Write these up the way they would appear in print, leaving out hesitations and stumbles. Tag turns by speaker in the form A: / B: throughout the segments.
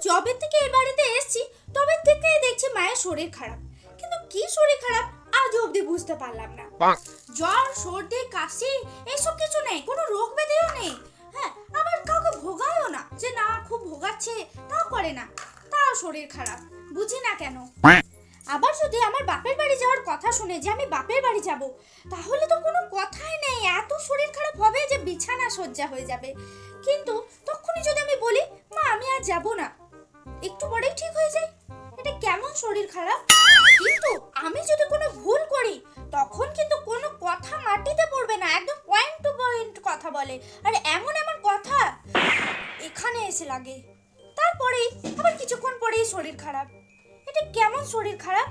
A: জবের থেকে এই বাড়িতে এসেছি তবে থেকেই দেখছি মায়ের শরীর খারাপ, কিন্তু কি শরীর খারাপ আজ অবধি বুঝতে পারলাম না। জ্বর, সর্দি, কাশি এসব কিছু নেই, কোনো রোগ ব্যাধিও নেই। হ্যাঁ, আবার কাউকে ভোগায়ও না যে না খুব ভোগাচ্ছে, তাও করে না, তাও শরীর খারাপ, বুঝি না কেন। আবার যদি আমার বাপের বাড়ি যাওয়ার কথা শুনে যে আমি বাপের বাড়ি যাব, তাহলে তো কোনো কথাই নেই, এত শরীর খারাপ হবে যে বিছানা সজ্জা হয়ে যাবে। কিন্তু তখনই যদি আমি বলি মা আমি আর যাব না, একটু পরেই ঠিক হয়ে যায়। এটা কেমন শরীর খারাপ? কিন্তু আমি যদি কোনো ভুল করি তখন কিন্তু কোনো কথা মাটিতে পড়বে না, একদম পয়েন্ট টু পয়েন্ট কথা বলে, আর এমন এমন কথা এখানে এসে লাগে। তারপরেই আবার কিছুক্ষণ পরেই শরীর খারাপ। এটা কেমন শরীর খারাপ?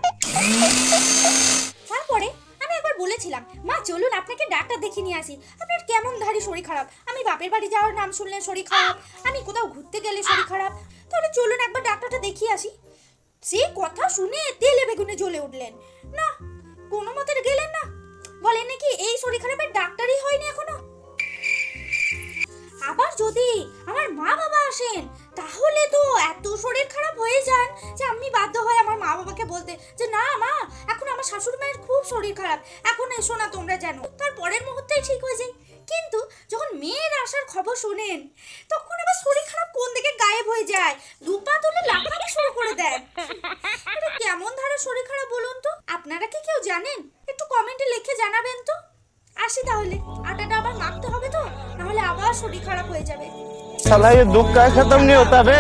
A: তারপরে আমি একবার বলেছিলাম মা চলুন আপনাকে ডাক্তার দেখিয়ে নিয়ে আসি, আপনার কেমন ধারি শরীর খারাপ, আমি বাপের বাড়ি যাওয়ার নাম শুনলে শরীর খারাপ, আমি কোথাও ঘুরতে গেলে শরীর খারাপ, তাহলে চলুন একবার ডাক্তারটা দেখিয়ে আসি। সে কথা শুনে তেলে বেগুনে জ্বলে উঠলেন। না, কোনো মতে গেলেন না, বলেন নাকি এই শরীর খারাপের ডাক্তারই হয়নি এখনো। আবার যদি আমার মা বাবা আসেন তাহলে তো এত শরীর খারাপ হয়ে যান যে আমি বাধ্য হই আমার মা বাবাকে বলতে যে না মা এখন আমার শাশুড়ি মায়ের খুব শরীর খারাপ, এখন এসো না তোমরা জানো, তার পরের মুহূর্তেই ঠিক হয়ে যায়। কিন্তু যখন মেয়ের আসার খবর শোনেন তখন আবার শরীর খারাপ কোন দিকে গায়েব হয়ে যায়, দুপা তুলে লাফাতে শুরু করে দেন। এটা কেমন ধারা শরীর খারাপ বলুন তো? আপনারা কি কেউ জানেন? একটু কমেন্টে লিখে জানাবেন তো। আসি তাহলে, আটাটা আবার মাখতে হবে তো, নাহলে আবার শরীর খারাপ হয়ে যাবে।
B: साला ये दुख का खत्म नहीं होता बे।